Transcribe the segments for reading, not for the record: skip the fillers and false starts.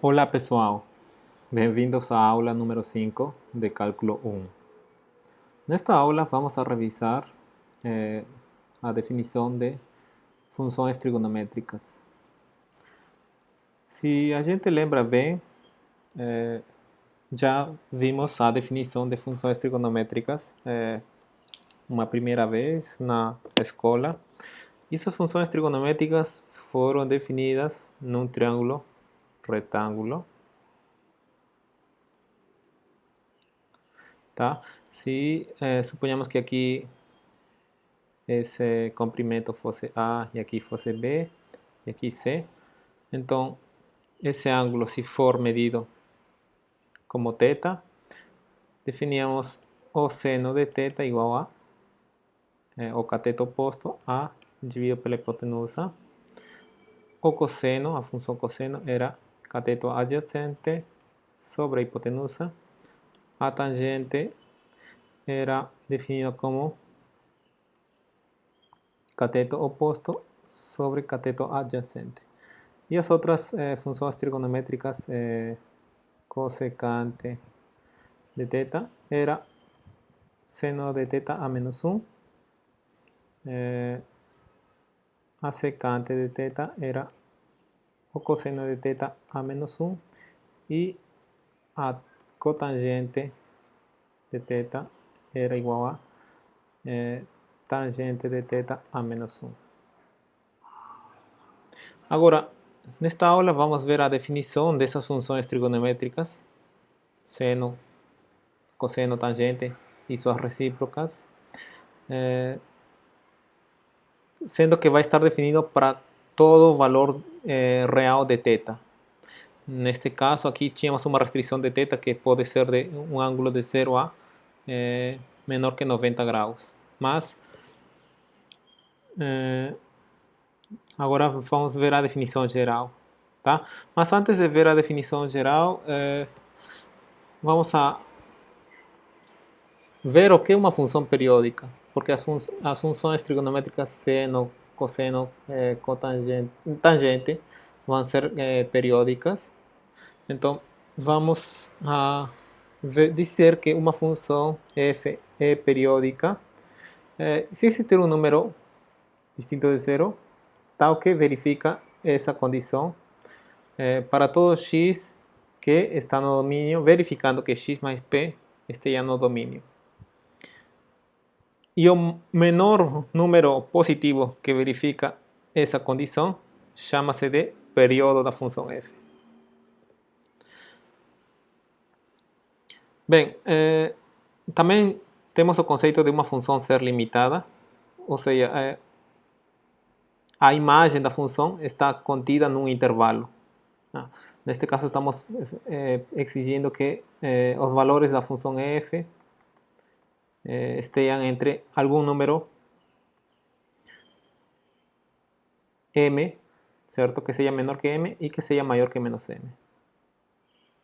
Olá pessoal, bem-vindos à aula número 5 de Cálculo 1. Nesta aula vamos a revisar a definição de funções trigonométricas. Se a gente lembra bem, já vimos a definição de funções trigonométricas uma primeira vez na escola. Essas funções trigonométricas foram definidas num triângulo retângulo. Tá? Se suponhamos que aqui esse comprimento fosse A e aqui fosse B e aqui C, então esse ângulo, se for medido como θ, definíamos o seno de θ igual a o cateto oposto A dividido pela hipotenusa. O cosseno, a função cosseno, era cateto adjacente sobre a hipotenusa. A tangente era definida como cateto oposto sobre cateto adyacente. E as outras funções trigonométricas, cosecante de θ era seno de θ a menos 1. A secante de θ era o coseno de θ a menos 1. E a cotangente de θ era igual a tangente de θ a menos 1. Agora, nesta aula vamos ver a definição dessas funções trigonométricas, seno, cosseno, tangente e suas recíprocas, sendo que vai estar definido para todo valor real de θ. Neste caso, aqui tínhamos uma restrição de θ que pode ser de um ângulo de 0 a menor que 90 graus. Mas agora vamos ver a definição geral, tá? Mas antes de ver a definição geral, vamos a ver o que é uma função periódica, porque as funções trigonométricas seno, cosseno, cotangente, tangente vão ser periódicas. Então, vamos a dizer que uma função f é periódica se existir um número distinto de zero, tal que verifica essa condição para todo x que está no domínio, verificando que x mais p esteja no domínio. E o menor número positivo que verifica essa condição chama-se de período da função f. Bem, também temos o conceito de uma função ser limitada, ou seja, a imagem da função está contida num intervalo. Neste caso, estamos exigindo que os valores da função f estejam entre algum número m, certo? Que seja menor que m e que seja maior que menos m.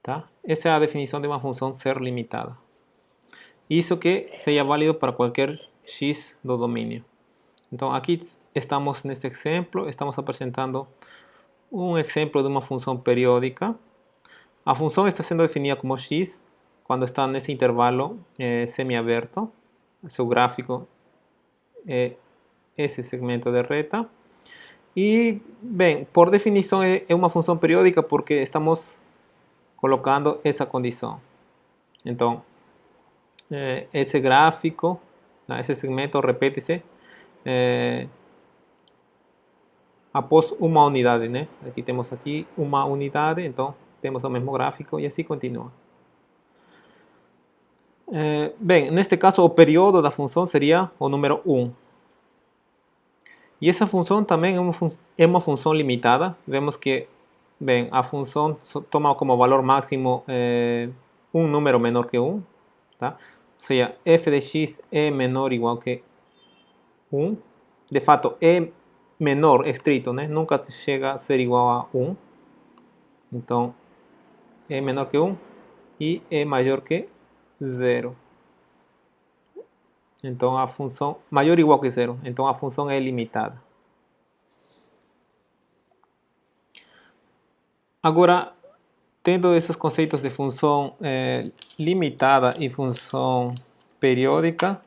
Tá? Essa é a definição de uma função ser limitada. Isso que seja válido para qualquer x do domínio. Então, aqui estamos nesse exemplo, estamos apresentando um exemplo de uma função periódica. A função está sendo definida como x quando está nesse intervalo semiaberto. Seu gráfico é esse segmento de reta. E, bem, por definição é uma função periódica porque estamos colocando essa condição. Então, esse gráfico, esse segmento repete-se após uma unidade, né? Aqui temos uma unidade, então temos o mesmo gráfico e assim continua. Bem, neste caso o período da função seria o número 1. E essa função também é uma função limitada. Vemos que, bem, a função toma como valor máximo um número menor que 1, tá? Ou seja, f de x é menor ou igual que 1. De fato, é menor, estrito, né? Nunca chega a ser igual a 1. Então, é menor que 1 e é maior que 0. Então, a função maior ou igual que 0. Então, a função é limitada. Agora, tendo esos conceitos de função limitada e função periódica,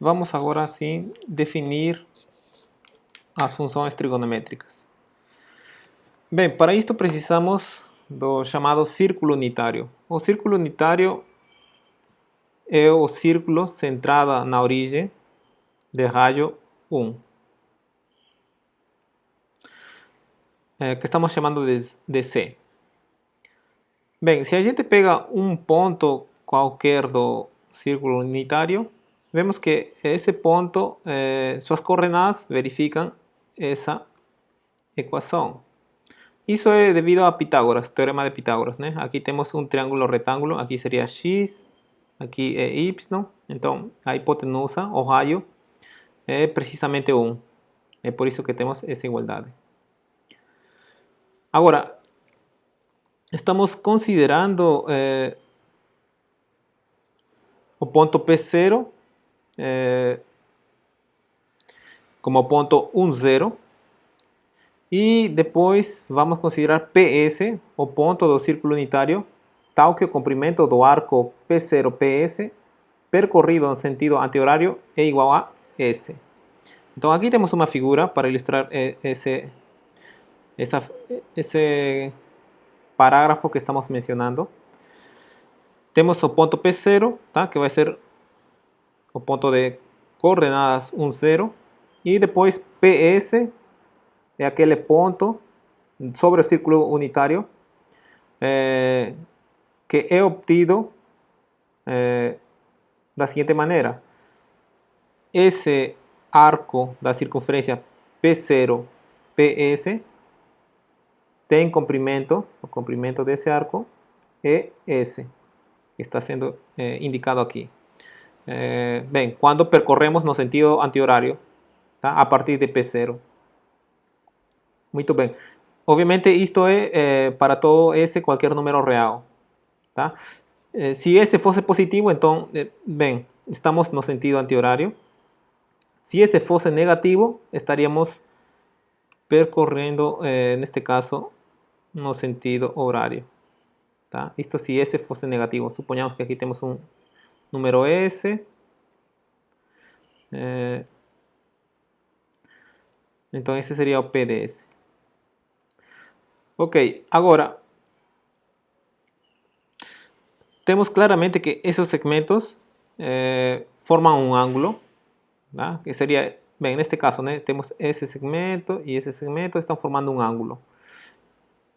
vamos agora sim definir as funções trigonométricas. Bem, para isto precisamos do chamado círculo unitário. O círculo unitário é o círculo centrado na origem de raio 1, que estamos chamando de C. Bem, se a gente pega um ponto qualquer do círculo unitário, vemos que esse ponto, suas coordenadas verificam essa equação. Isso é devido a Pitágoras, teorema de Pitágoras, né? Aqui temos um triângulo retângulo, aqui seria x, aqui é y, então a hipotenusa, o raio, é precisamente 1. É por isso que temos essa igualdade. Agora, estamos considerando o ponto P0 como ponto 1, 0. E depois vamos considerar PS, o ponto do círculo unitário, tal que o comprimento do arco P0-PS percorrido no sentido anti-horário é igual a S. Então aqui temos uma figura para ilustrar esse parágrafo que estamos mencionando. Temos o ponto P0, tá? Que vai ser o ponto de coordenadas 1, 0. E depois PS é aquele ponto sobre o círculo unitário que é obtido da seguinte maneira. Esse arco da circunferência P0, PS, tem comprimento, o comprimento desse arco é S, que está sendo indicado aqui. Bem, quando percorremos no sentido anti-horário, tá? A partir de P0. Muito bem. Obviamente isto é para todo S qualquer número real. Tá? Se S fosse positivo, então, bem, estamos no sentido anti-horário. Se S fosse negativo, estaríamos percorrendo, neste caso, no sentido horário. Tá? Isto se S fosse negativo. Suponhamos que aqui temos um número S. Então esse seria o P de S. Ok, agora temos claramente que esses segmentos formam um ângulo, tá? Que seria, bem, neste caso, né, temos esse segmento e esse segmento estão formando um ângulo.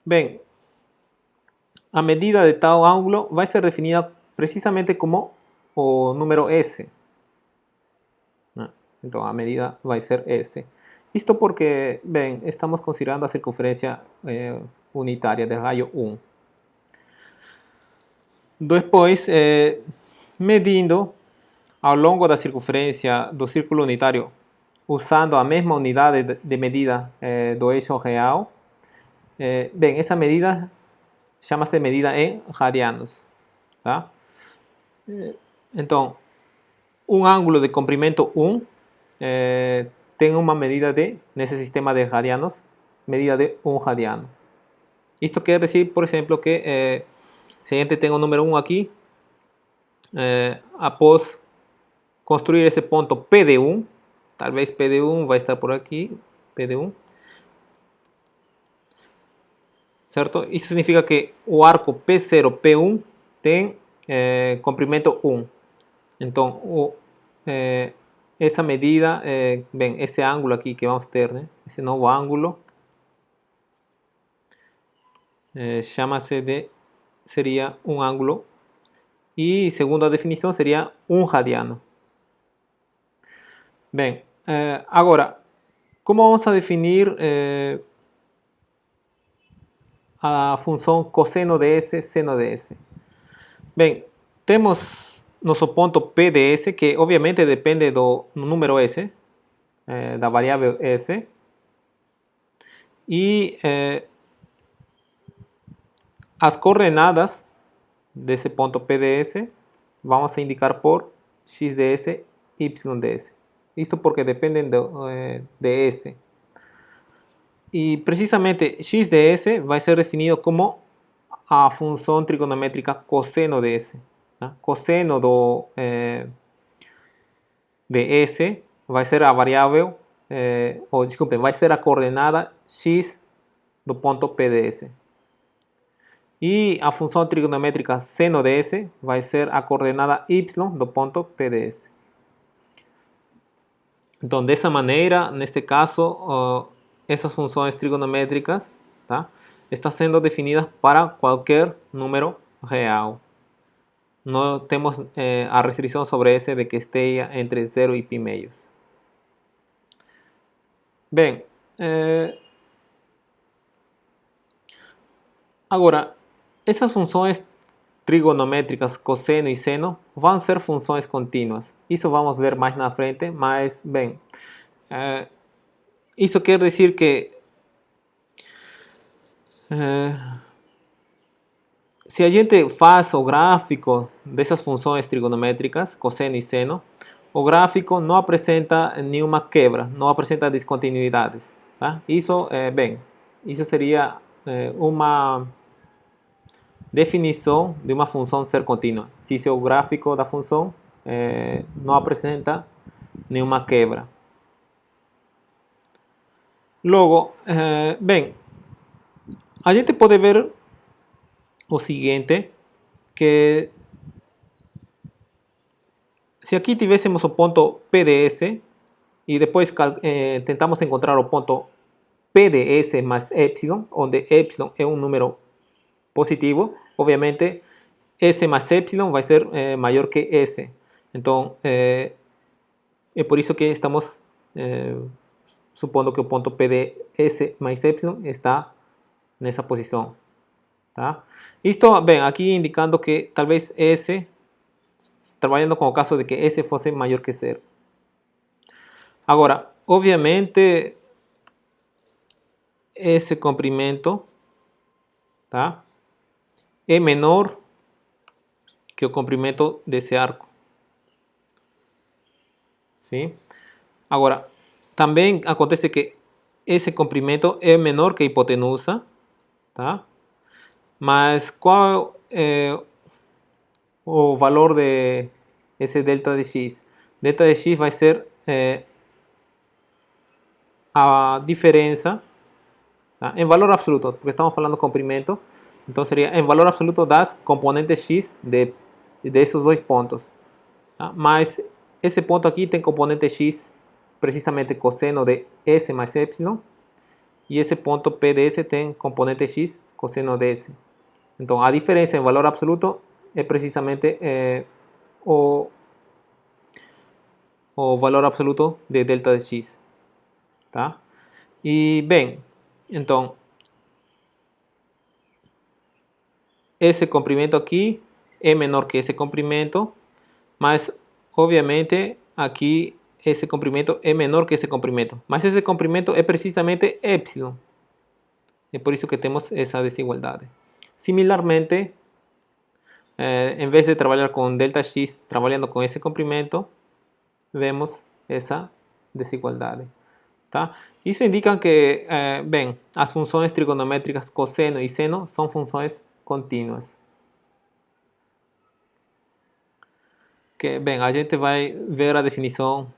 Bem, a medida de tal ângulo vai ser definida precisamente como o número S, né? Então a medida vai ser S. Isto porque, bem, estamos considerando a circunferência unitária de raio 1. Depois, medindo ao longo da circunferência do círculo unitário, usando a mesma unidade de medida do eixo real, bem, essa medida chama-se medida em radianos. Tá? Então, um ângulo de comprimento 1 tem uma medida nesse sistema de radianos, medida de 1 radiano. Isto quer dizer, por exemplo, que se a gente tem o número 1 aqui, após construir esse ponto P de 1, talvez P de 1 vai estar por aqui, P de 1, certo? Isso significa que o arco P0, P1 tem comprimento 1. Então, essa medida, bem, esse ângulo aqui que vamos ter, né? Esse novo ângulo, seria um ângulo, e segundo a definição seria 1 radiano. Bem, agora, como vamos a definir a função cosseno de S, seno de S? Bem, temos nosso ponto P de S, que obviamente depende do número S, da variável S, e as coordenadas desse ponto P de S vamos a indicar por x de S, y de S. Isto porque dependem de S. E precisamente x de S vai ser definido como a função trigonométrica coseno de S. Tá? Coseno de S vai ser a variável, desculpe, vai ser a coordenada x do ponto P de S. E a função trigonométrica seno de S vai ser a coordenada y do ponto P de S. Então, dessa maneira, neste caso, essas funções trigonométricas, tá, estão sendo definidas para qualquer número real. Não temos a restrição sobre S de que esteja entre 0 e π meios. Bem, agora, essas funções trigonométricas cosseno e seno vão ser funções contínuas. Isso vamos ver mais na frente, mas, bem, isso quer dizer que se a gente faz o gráfico dessas funções trigonométricas, cosseno e seno, o gráfico não apresenta nenhuma quebra, não apresenta descontinuidades. Tá? Isso, bem, isso seria uma definição de uma função ser contínua. Se seu gráfico da função não apresenta nenhuma quebra. Logo, bem, a gente pode ver o seguinte, que se aqui tivéssemos o ponto P de S e depois tentamos encontrar o ponto P de S mais epsilon, onde epsilon é um número positivo, obviamente S mais epsilon vai ser maior que S. Então, é por isso que estamos supondo que o ponto P de S mais epsilon está nessa posição. Tá? Isto, bem, aqui indicando que talvez S, trabalhando com o caso de que S fosse maior que 0. Agora, obviamente, esse comprimento, tá, é menor que o comprimento desse arco. Sim? Agora, também acontece que esse comprimento é menor que a hipotenusa, tá? Mas qual é o valor de esse delta de x? Delta de x vai ser a diferença, tá? Em valor absoluto, porque estamos falando de comprimento, então seria em valor absoluto das componentes x desses dois pontos. Tá? Mas esse ponto aqui tem componente x, precisamente cosseno de S mais epsilon, e esse ponto P de S tem componente x, cosseno de S. Então, a diferença em valor absoluto é precisamente o valor absoluto de delta de x. Tá? E, bem, então, esse comprimento aqui é menor que esse comprimento, mas, obviamente, aqui esse comprimento é menor que esse comprimento. Mas esse comprimento é precisamente epsilon. É por isso que temos essa desigualdade. Similarmente, em vez de trabalhar com delta x, trabalhando com esse comprimento, vemos essa desigualdade. Tá? Isso indica que, bem, as funções trigonométricas cosseno e seno são funções contínuas. Que, bem, a gente vai ver a definição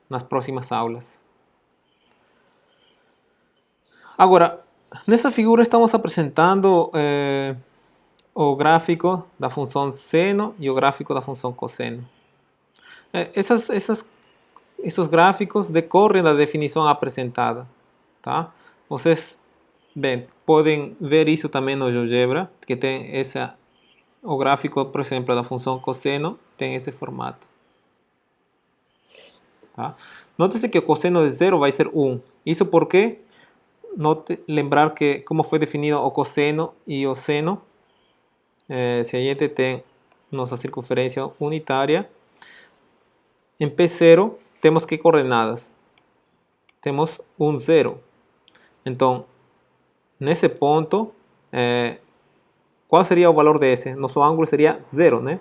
nas próximas aulas. Agora, nessa figura estamos apresentando o gráfico da função seno e o gráfico da função cosseno. Esses gráficos decorrem da definição apresentada. Tá? Vocês, bem, podem ver isso também no GeoGebra, que tem o gráfico, por exemplo, da função cosseno, tem esse formato. Tá? Note-se que o cosseno de 0 vai ser 1. Isso porque, lembrar que como foi definido o cosseno e o seno, se a gente tem nossa circunferência unitária, em P0 temos que coordenadas? Temos 1, 0. Então, nesse ponto, qual seria o valor de S? Nosso ângulo seria 0, né?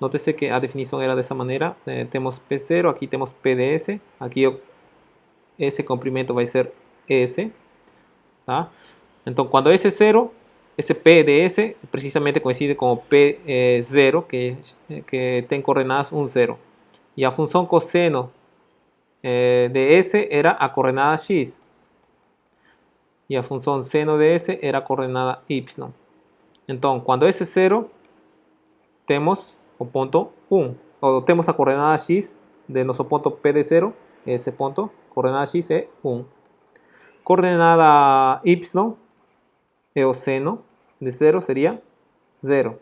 Note-se que a definição era dessa maneira. Temos P0, aqui temos P de S. Aqui esse comprimento vai ser S. Tá? Então, quando S é 0, ese P de S precisamente coincide con P0 que tem coordenadas 1, 0. Y a función coseno de S era a coordenada X. Y a función seno de S era a coordenada Y. Entonces, cuando S es 0, tenemos o ponto 1. O temos a coordenada X de nosso ponto P de 0, ese ponto, coordenada X es 1. Coordenada Y, o seno de 0 sería 0.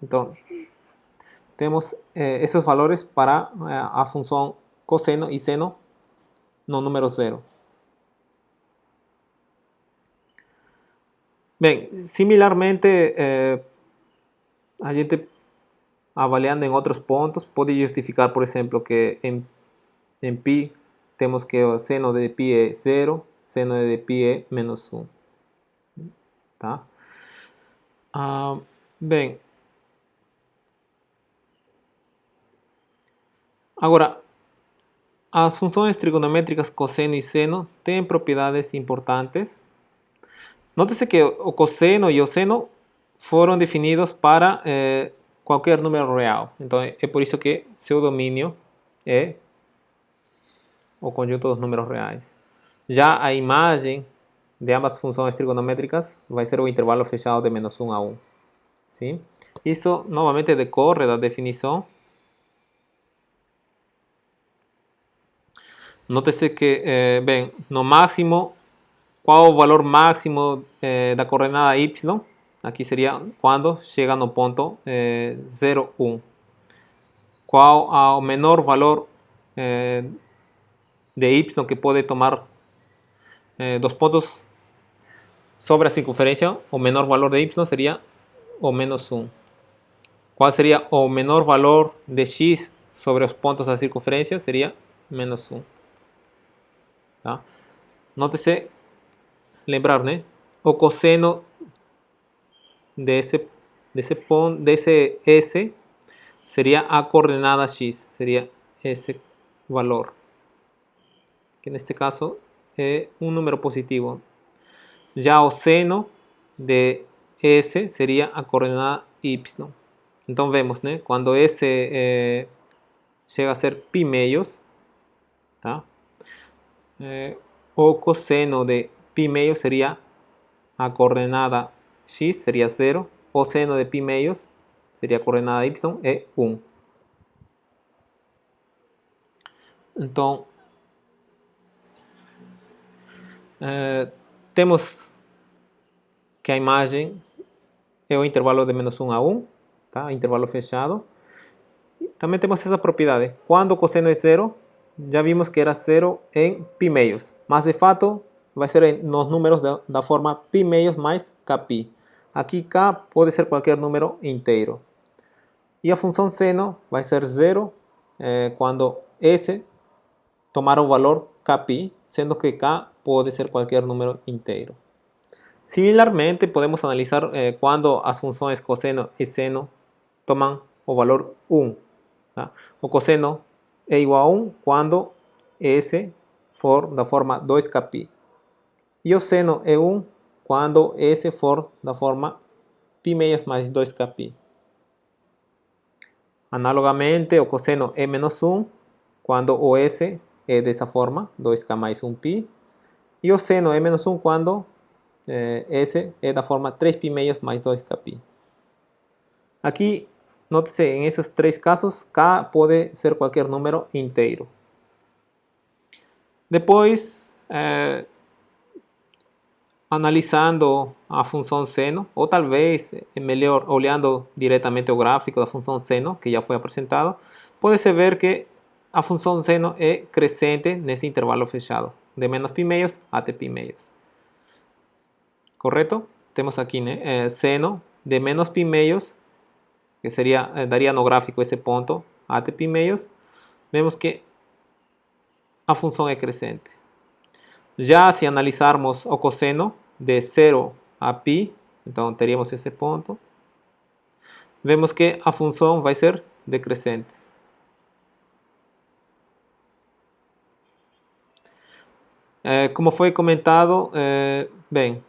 Entonces, tenemos esos valores para a función coseno y seno no número 0. Bem, similarmente, a gente avaliando em outros pontos pode justificar, por exemplo, que em π temos que o seno de π é 0, seno de π é menos 1. Tá? Bem, agora, as funções trigonométricas cosseno e seno têm propriedades importantes. Nótese que o cosseno e o seno foram definidos para qualquer número real. Então, é por isso que seu domínio é o conjunto dos números reais. Já a imagem de ambas funções trigonométricas vai ser o intervalo fechado de menos 1 a 1. Sim? Isso, novamente, decorre da definição. Nótese que, bem, no máximo, qual o valor máximo da coordenada y? Aqui seria quando chega no ponto 0, 1. Qual o menor valor de y que pode tomar dos pontos sobre a circunferência? O menor valor de y seria o menos 1. Qual seria o menor valor de x sobre os pontos da circunferência? Seria menos 1. Tá? Nótese, lembrar, né? O cosseno desse S sería a coordenada X, sería ese valor, que en este caso es un número positivo. Ya o seno de S sería a coordenada Y. Entonces vemos, ¿no? Cuando S llega a ser pi medios, ¿tá? O coseno de pi medios sería a coordenada X, sería 0. O seno de pi medios seria coordenada y é 1. Então, temos que a imagem é o intervalo de menos 1 a 1, tá? Intervalo fechado. Também temos essa propriedade. Quando o cosseno é 0, já vimos que era 0 em pi meios. Mas, de fato, vai ser nos números da forma pi meios mais kπ. Aqui k pode ser qualquer número inteiro. E a função seno vai ser 0 quando S tomar o valor kπ, sendo que k pode ser qualquer número inteiro. Similarmente, podemos analisar quando as funções cosseno e seno tomam o valor 1. Tá? O cosseno é igual a 1 quando S for da forma 2kπ. E o seno é 1 quando S for da forma π meios mais 2kπ. Análogamente, o cosseno é menos 1 quando o S é dessa forma, 2k mais 1π. E o seno é menos 1 quando S é da forma 3π meios mais 2kπ. Aqui, note-se, em esses três casos, k pode ser qualquer número inteiro. Depois, analisando a função seno, ou talvez é melhor olhando diretamente o gráfico da função seno, que já foi apresentado, pode-se ver que a função seno é crescente nesse intervalo fechado, de menos π meios até π meios. Correto? Temos aqui, né, seno de menos π meios, que seria, daria no gráfico esse ponto, até π meios. Vemos que a função é crescente. Já se analisarmos o cosseno de 0 a π, então teríamos esse ponto, vemos que a função vai ser decrescente. Como foi comentado, bem,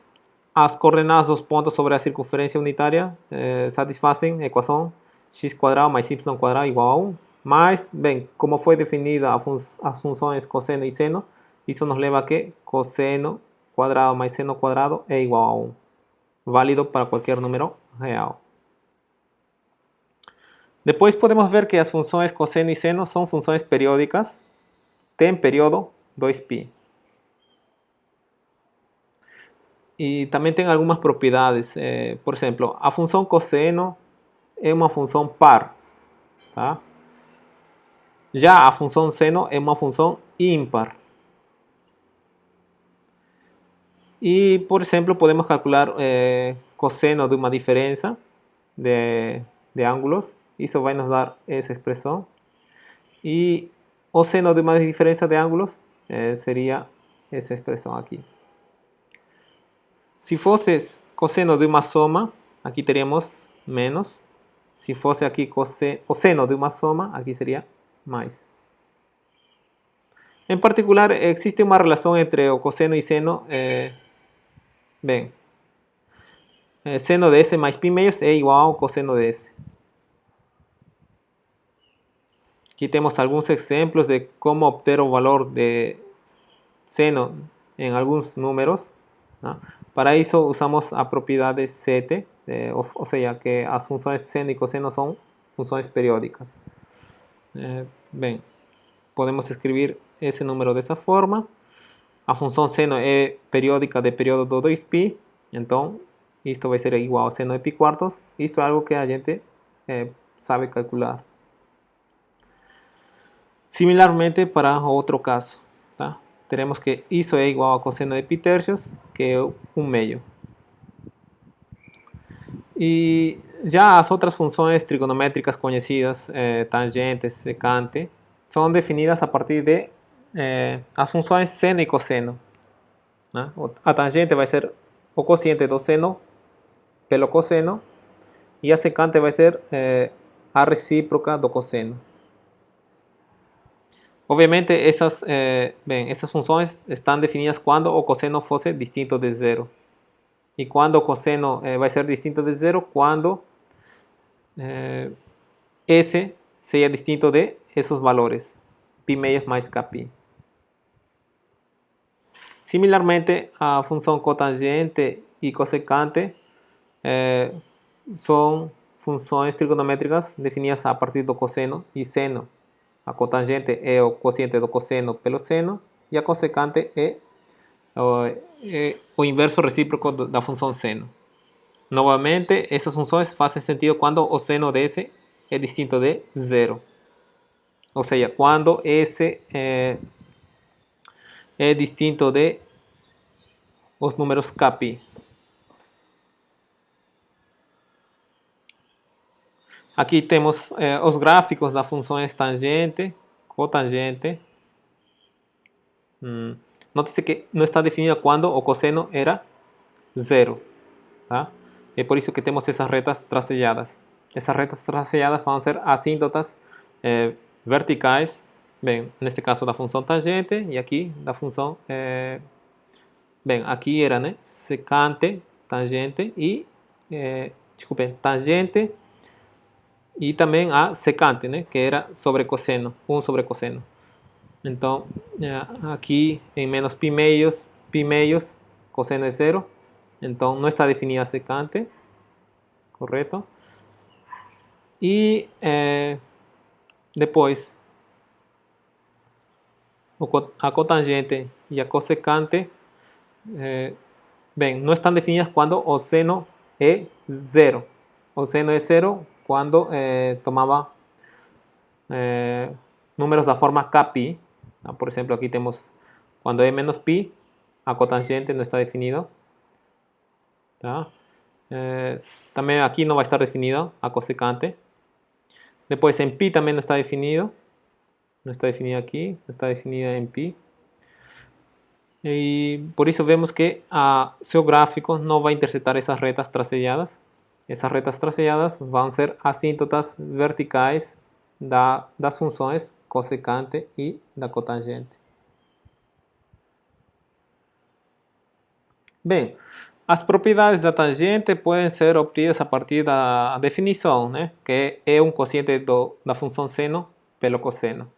as coordenadas dos pontos sobre a circunferência unitária satisfazem a equação x² mais y² igual a 1. Mas, bem, como foi definida as funções cosseno e seno, isso nos leva a que cosseno quadrado mais seno quadrado é igual a 1. Válido para qualquer número real. Depois podemos ver que as funções cosseno e seno são funções periódicas, têm período 2π. E também tem algumas propriedades. Por exemplo, a função cosseno é uma função par. Tá? Já a função seno é uma função ímpar. E, por exemplo, podemos calcular cosseno de uma diferença de ângulos. Isso vai nos dar essa expressão. E o seno de uma diferença de ângulos seria essa expressão aqui. Se fosse cosseno de uma soma, aqui teríamos menos. Se fosse aqui o seno de uma soma, aqui seria mais. Em particular, existe uma relação entre o cosseno e seno. Bem, seno de s mais π meios é igual ao cosseno de s. Aqui temos alguns exemplos de como obter o valor de seno em alguns números. ¿No? Para isso usamos a propriedade set, ou seja, que as funções seno e cosseno são funções periódicas. Bem, podemos escrever esse número dessa forma. A função seno é periódica de período 2π, então isto vai ser igual a seno de π². Isto é algo que a gente sabe calcular. Similarmente para outro caso, tá? Teremos que isso é igual a cosseno de π², que é 1/2. E já as outras funções trigonométricas conhecidas, tangente, secante, são definidas a partir de as funções seno e cosseno. Né? A tangente vai ser o quociente do seno pelo cosseno e a secante vai ser a recíproca do cosseno. Obviamente, essas funções estão definidas quando o cosseno fosse distinto de zero. E quando o cosseno vai ser distinto de zero, quando S seja distinto de esses valores, π meios mais kπ. Similarmente, a função cotangente e cossecante são funções trigonométricas definidas a partir do cosseno e seno. A cotangente é o quociente do cosseno pelo seno e a cossecante é o inverso recíproco da função seno. Novamente, essas funções fazem sentido quando o seno de S é distinto de zero. Ou seja, quando S é distinto de os números kπ. Aqui temos os gráficos das funções tangente, cotangente. Note-se que não está definido quando o cosseno era zero. Tá? É por isso que temos essas retas tracejadas. Essas retas tracejadas vão ser assíntotas verticais. Bem, neste caso da função tangente e aqui da função... bem, aqui era, né? Secante, tangente e... desculpem, tangente e também a secante, né? Que era sobre cosseno, 1 sobre cosseno. Então, aqui em menos π meios, cosseno é zero. Então, não está definida a secante, correto? E depois, a cotangente e a cossecante, bem, não estão definidas quando o seno é zero. O seno é zero quando tomava números da forma kπ. Tá? Por exemplo, aqui temos quando é menos π, a cotangente não está definido. Tá? Também aqui não vai estar definido a cossecante. Depois em π também não está definido. Não está definido aqui, não está definido em π. E por isso vemos que seu gráfico não vai intersetar essas retas tracejadas. Essas retas tracejadas vão ser assíntotas verticais das funções cossecante e da cotangente. Bem, As propriedades da tangente podem ser obtidas a partir da definição, né? Que é um quociente da função seno pelo cosseno.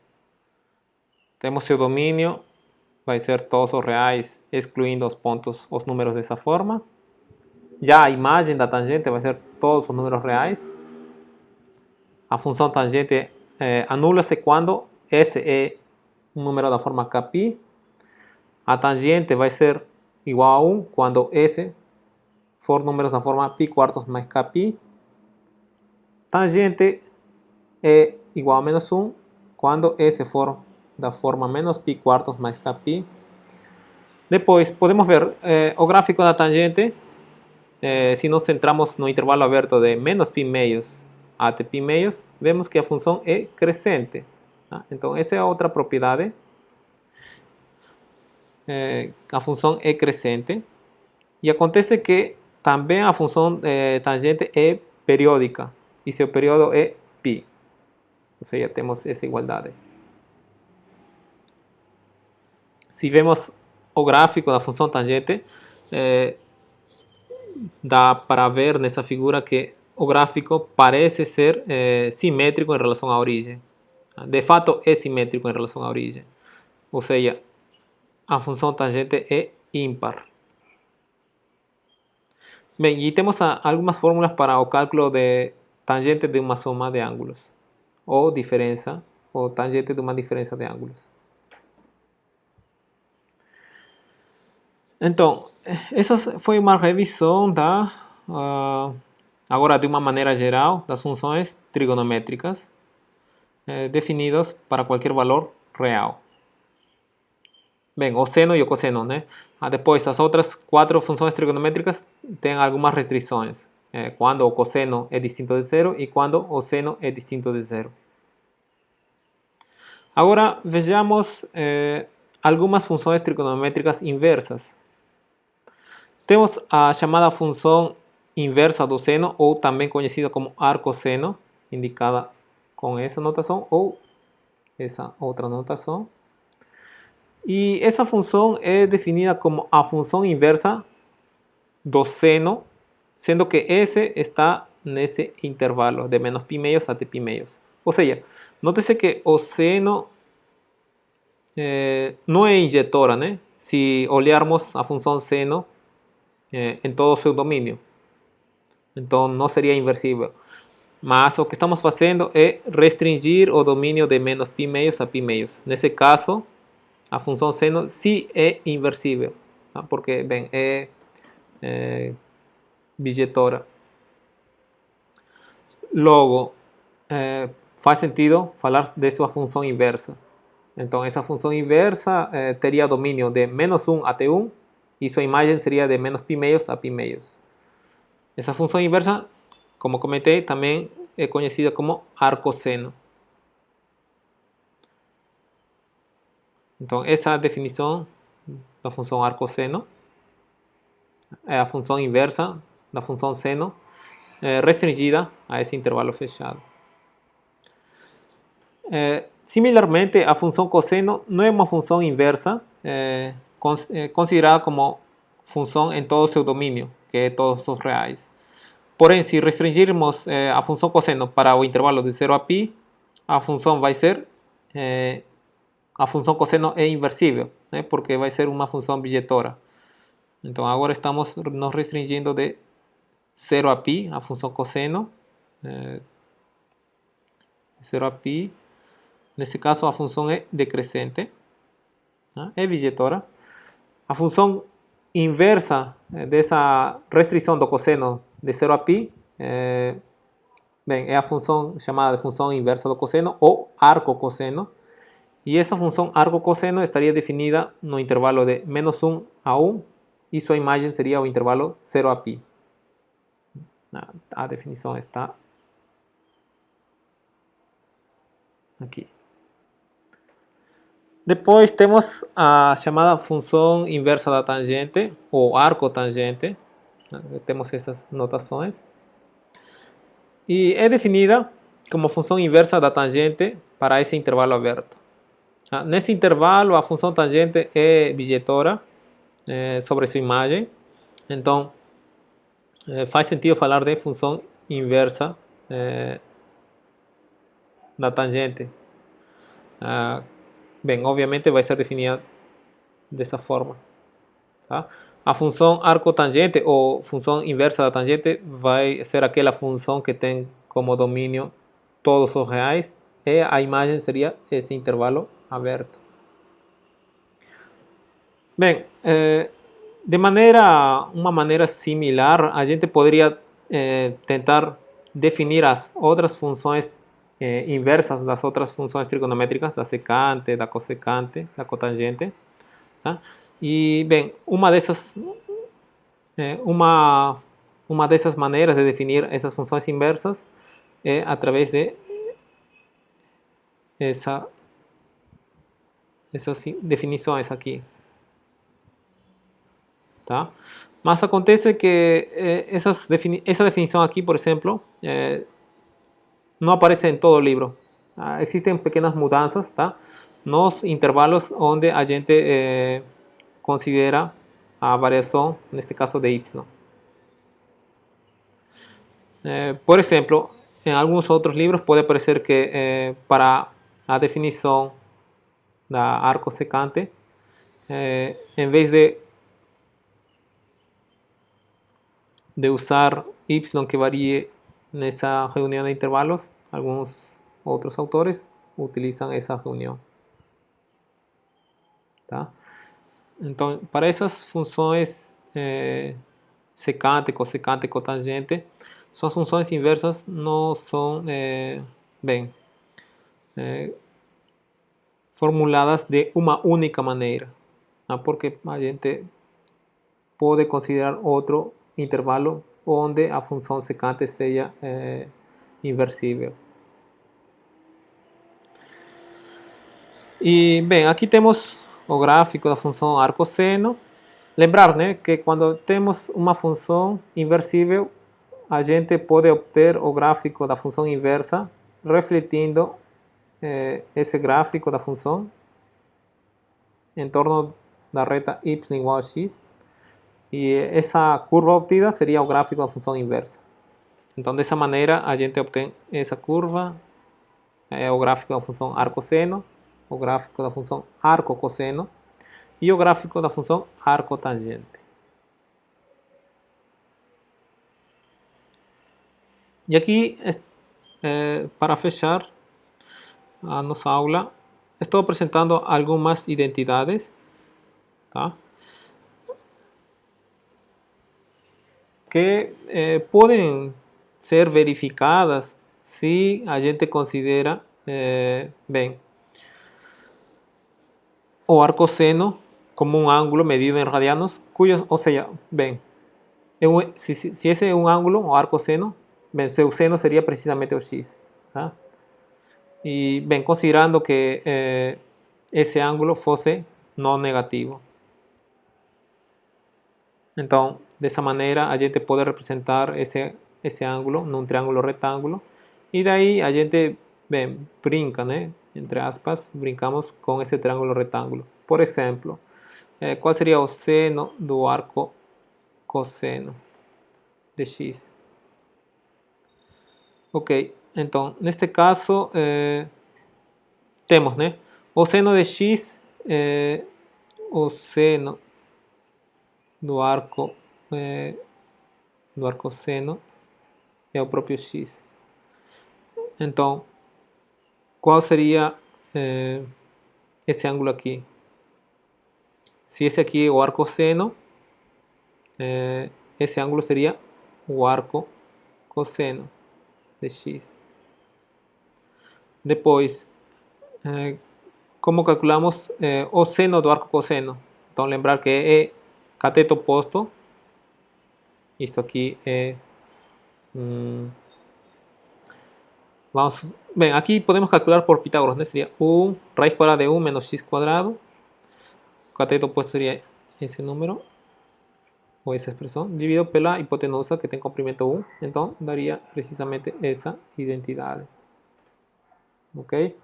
Temos seu domínio, vai ser todos os reais, excluindo os pontos, os números dessa forma. Já a imagem da tangente vai ser todos os números reais. A função tangente anula-se quando S é um número da forma kπ. A tangente vai ser igual a 1 quando S for números da forma π quartos mais kπ. Tangente é igual a menos 1 quando S for da forma menos π quartos mais kπ. Depois, podemos ver o gráfico da tangente. Se nos centramos no intervalo aberto de menos π meios até π meios, vemos que a função é crescente. Tá? Então, essa é outra propriedade. A função é crescente. E acontece que também a função tangente é periódica. E seu período é π. Ou seja, temos essa igualdade. Se vemos o gráfico da função tangente, dá para ver nessa figura que o gráfico parece ser simétrico em relação à origem. De fato, é simétrico em relação à origem. Ou seja, a função tangente é ímpar. Bem, e temos algumas fórmulas para o cálculo de tangente de uma soma de ângulos, ou diferença, ou tangente de uma diferença de ângulos. Então, essa foi uma revisão agora de uma maneira geral, das funções trigonométricas definidas para qualquer valor real. Bem, o seno e o cosseno, né? Depois, as outras 4 funções trigonométricas têm algumas restrições. Quando o cosseno é distinto de zero e quando o seno é distinto de zero. Agora, vejamos algumas funções trigonométricas inversas. Temos a chamada função inversa do seno, ou também conhecida como arcosseno, indicada com essa notação ou essa outra notação. E essa função é definida como a função inversa do seno, sendo que S está nesse intervalo de menos π meios até π meios. Ou seja, note-se que o seno não é injetora, né? Se olharmos a função seno em todo o seu domínio. Então, não seria inversível. Mas o que estamos fazendo é restringir o domínio de menos π meios a π meios. Nesse caso, a função seno sim é inversível, tá? Porque, bem, é bijetora. Logo, faz sentido falar de sua função inversa. Então, essa função inversa teria domínio de menos 1 até 1 e sua imagem seria de menos π meios a π meios. Essa função inversa, como comentei, também é conhecida como arcosseno. Então, essa é a definição da função arcosseno. É a função inversa da função seno restringida a esse intervalo fechado. Similarmente, a função cosseno não é uma função inversa considerada como função em todo o seu domínio, que é todos os reais. Porém, se restringirmos a função cosseno para o intervalo de 0 a π, a função vai ser a função cosseno é inversível, né? Porque vai ser uma função bijetora. Então, agora estamos nos restringindo de 0 a π, a função cosseno. 0 a π. Nesse caso, a função é decrescente, né? É bijetora. A função inversa dessa restrição do cosseno de 0 a π bem, é a função chamada de função inversa do cosseno ou arcocosseno. E essa função arcocosseno estaria definida no intervalo de menos 1 a 1 e sua imagem seria o intervalo 0 a π. A definição está aqui. Depois temos a chamada função inversa da tangente ou arcotangente. Temos essas notações. E é definida como função inversa da tangente para esse intervalo aberto. Nesse intervalo, a função tangente é bijetora sobre sua imagem. Então, faz sentido falar de função inversa da tangente. Bem, obviamente vai ser definida dessa forma. Tá? A função arcotangente ou função inversa da tangente vai ser aquela função que tem como domínio todos os reais e a imagem seria esse intervalo aberto. Bem, uma maneira similar, a gente poderia tentar definir as outras funções inversas das outras funções trigonométricas, da secante, da cossecante, da cotangente. Tá? E, bem, uma dessas maneiras de definir essas funções inversas é através de essas definições aqui. Tá? Mas acontece que essa definição aqui, por exemplo, não aparece em todo o livro. Existem pequenas mudanças, tá? Nos intervalos onde a gente considera a variação, neste caso de y. Por exemplo, em alguns outros livros pode aparecer que para a definição da arco secante, em vez de usar y que varie nessa reunião de intervalos, alguns outros autores utilizam essa reunião. Tá? Então, para essas funções secante, cossecante, cotangente, suas funções inversas não são formuladas de uma única maneira, tá? Porque a gente pode considerar outro intervalo onde a função secante seja inversível. E, bem, aqui temos o gráfico da função arcosseno. Lembrar, né, que quando temos uma função inversível, a gente pode obter o gráfico da função inversa refletindo esse gráfico da função em torno da reta y igual a x. E essa curva obtida seria o gráfico da função inversa. Então, dessa maneira, a gente obtém essa curva, o gráfico da função arcosseno, o gráfico da função arcocosseno e o gráfico da função arcotangente. E aqui, para fechar a nossa aula, estou apresentando algumas identidades, tá? Que podem ser verificadas se a gente considera, bem, o arcosseno como um ângulo medido em radianos, ou seja, bem, se esse é um ângulo, o arcosseno, bem, seu seno seria precisamente o x. Tá? E, bem, considerando que esse ângulo fosse não negativo. Então, dessa maneira, a gente pode representar esse ângulo num triângulo retângulo. E daí a gente, bem, brinca, né? Entre aspas, brincamos com esse triângulo retângulo. Por exemplo, qual seria o seno do arco cosseno de x? Ok, então, neste caso, temos, né? O seno de x, o seno do arcosseno é o próprio x. Então, qual seria esse ângulo aqui? Se esse aqui é o arcosseno, esse ângulo seria o arco cosseno de x. Depois, como calculamos o seno do arco cosseno? Então, lembrar que é cateto oposto. Isto aqui é bem, aqui podemos calcular por Pitágoras, né? Seria 1 raiz quadrada de 1 menos x quadrado. O cateto oposto seria esse número, ou essa expressão, dividido pela hipotenusa que tem comprimento 1. Então, daria precisamente essa identidade. Ok?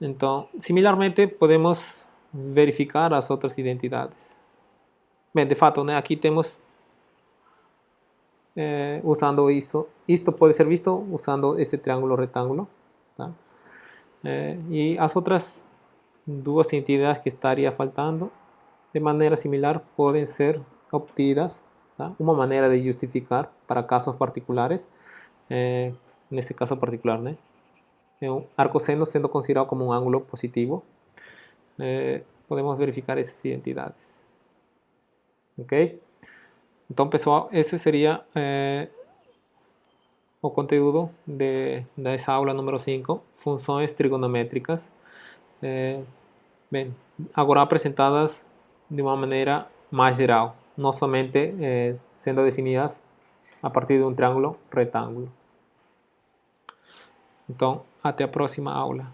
Então, similarmente, podemos verificar as outras identidades. Bem, de fato, né? Aqui temos usando isto. Isto pode ser visto usando esse triângulo retângulo. Tá? E as outras duas entidades que estaria faltando, de maneira similar, podem ser obtidas. Tá? Uma maneira de justificar para casos particulares, nesse caso particular, né? Um arcosseno sendo considerado como um ângulo positivo, podemos verificar essas identidades. Ok? Então, pessoal, esse seria o conteúdo dessa aula número 5, funções trigonométricas, bem, agora apresentadas de uma maneira mais geral, não somente sendo definidas a partir de um triângulo retângulo. Então, até a próxima aula.